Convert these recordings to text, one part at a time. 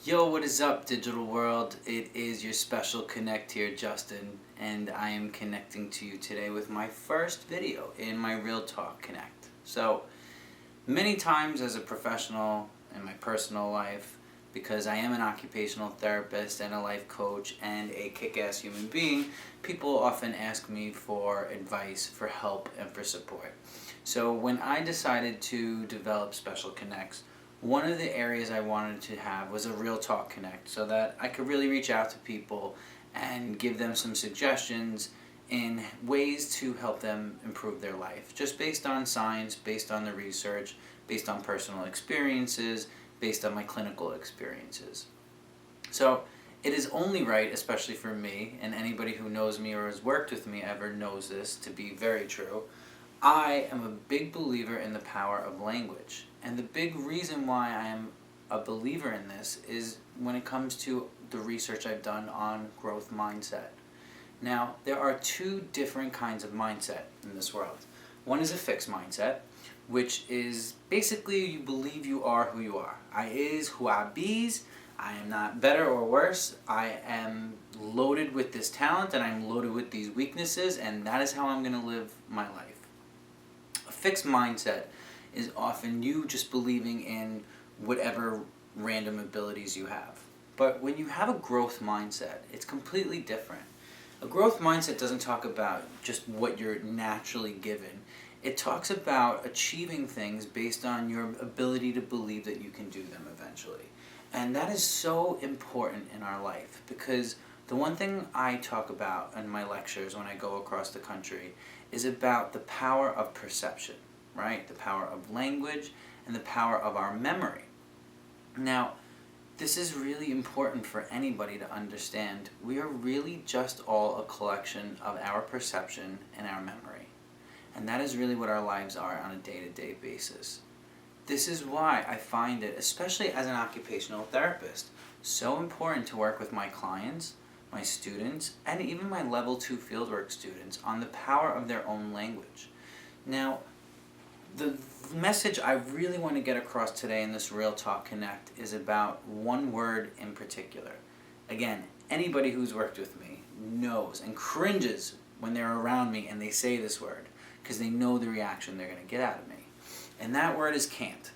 Yo, what is up, digital world? It is your special connect here, Justin, and I am connecting to you today with my first video in my Real Talk Connect. So, many times as a professional in my personal life, because I am an occupational therapist and a life coach and a kick-ass human being, people often ask me for advice, for help, and for support. So when I decided to develop Special Connects, one of the areas I wanted to have was a Real Talk Connect so that I could really reach out to people and give them some suggestions in ways to help them improve their life, just based on science, based on the research, based on personal experiences, based on my clinical experiences. So it is only right, especially for me, and anybody who knows me or has worked with me ever knows this to be very true. I am a big believer in the power of language. And the big reason why I am a believer in this is when it comes to the research I've done on growth mindset. Now, there are two different kinds of mindset in this world. One is a fixed mindset, which is basically you believe you are who you are. I is who I be's. I am not better or worse. I am loaded with this talent and I'm loaded with these weaknesses, and that is how I'm going to live my life. A fixed mindset is often you just believing in whatever random abilities you have. But when you have a growth mindset, it's completely different. A growth mindset doesn't talk about just what you're naturally given. It talks about achieving things based on your ability to believe that you can do them eventually. And that is so important in our life, because the one thing I talk about in my lectures when I go across the country is about the power of perception, right? The power of language and the power of our memory. Now, this is really important for anybody to understand. We are really just all a collection of our perception and our memory. And that is really what our lives are on a day-to-day basis. This is why I find it, especially as an occupational therapist, so important to work with my clients, my students, and even my level 2 fieldwork students on the power of their own language. Now, the message I really want to get across today in this Real Talk Connect is about one word in particular. Again, anybody who's worked with me knows and cringes when they're around me and they say this word, because they know the reaction they're going to get out of me. And that word is can't.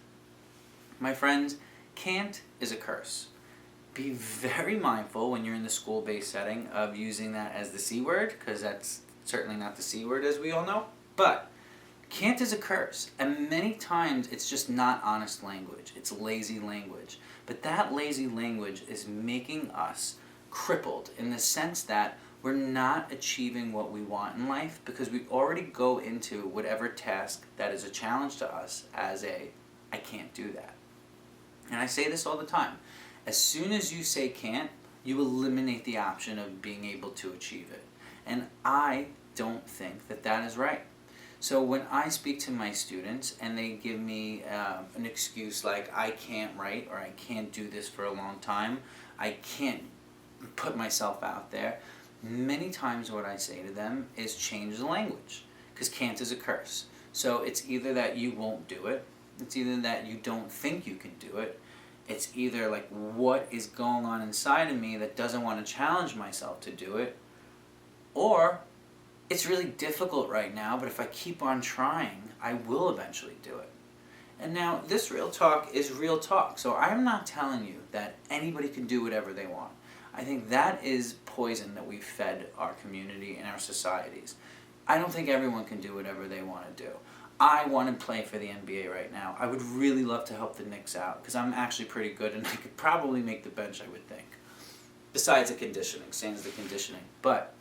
My friends, can't is a curse. Be very mindful when you're in the school-based setting of using that as the C word, because that's certainly not the C word as we all know. But can't is a curse, and many times it's just not honest language. It's lazy language. But that lazy language is making us crippled in the sense that we're not achieving what we want in life because we already go into whatever task that is a challenge to us as I can't do that. And I say this all the time. As soon as you say can't, you eliminate the option of being able to achieve it. And I don't think that that is right. So when I speak to my students and they give me an excuse like I can't write or I can't do this for a long time, I can't put myself out there, many times what I say to them is change the language, because can't is a curse. So it's either that you won't do it, it's either that you don't think you can do it, it's either like what is going on inside of me that doesn't want to challenge myself to do it, or it's really difficult right now, but if I keep on trying, I will eventually do it. And now, this Real Talk is real talk, so I'm not telling you that anybody can do whatever they want. I think that is poison that we've fed our community and our societies. I don't think everyone can do whatever they want to do. I want to play for the NBA right now. I would really love to help the Knicks out, because I'm actually pretty good and I could probably make the bench, I would think. Besides the conditioning, sans the conditioning. But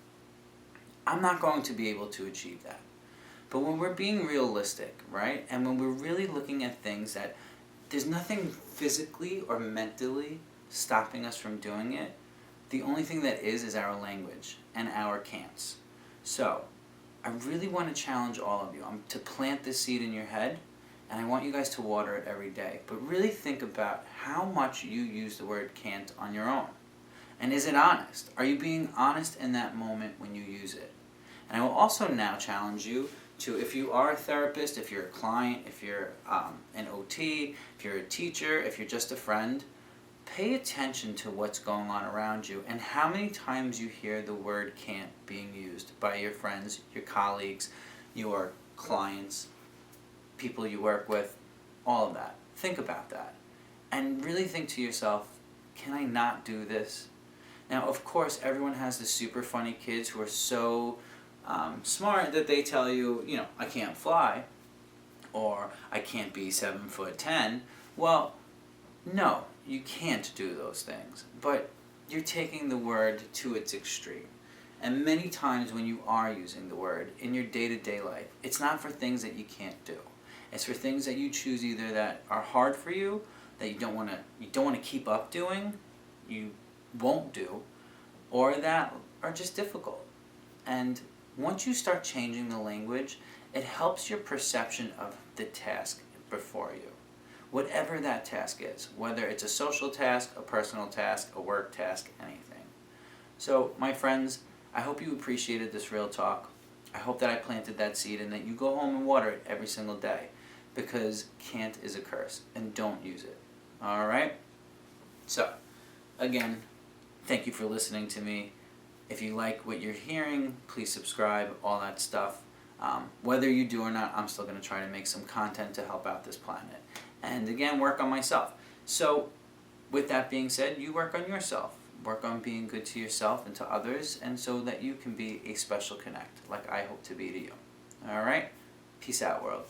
I'm not going to be able to achieve that. But when we're being realistic, right, and when we're really looking at things that there's nothing physically or mentally stopping us from doing it, the only thing that is our language and our can'ts. So, I really want to challenge all of you to plant this seed in your head, and I want you guys to water it every day. But really think about how much you use the word can't on your own. And is it honest? Are you being honest in that moment when you use it? And I will also now challenge you to, if you are a therapist, if you're a client, if you're an OT, if you're a teacher, if you're just a friend, pay attention to what's going on around you and how many times you hear the word can't being used by your friends, your colleagues, your clients, people you work with, all of that. Think about that. And really think to yourself, can I not do this? Now, of course, everyone has the super funny kids who are so smart that they tell you, I can't fly, or I can't be 7'10". Well, no, you can't do those things. But you're taking the word to its extreme. And many times when you are using the word in your day-to-day life, it's not for things that you can't do. It's for things that you choose either that are hard for you, that you don't want to keep up doing, you won't do, or that are just difficult. And once you start changing the language, it helps your perception of the task before you. Whatever that task is, whether it's a social task, a personal task, a work task, anything. So, my friends, I hope you appreciated this real talk. I hope that I planted that seed and that you go home and water it every single day, because can't is a curse, and don't use it. Alright? So, again, thank you for listening to me. If you like what you're hearing, please subscribe, all that stuff. Whether you do or not, I'm still going to try to make some content to help out this planet. And again, work on myself. So, with that being said, you work on yourself. Work on being good to yourself and to others, and so that you can be a special connect, like I hope to be to you. Alright? Peace out, world.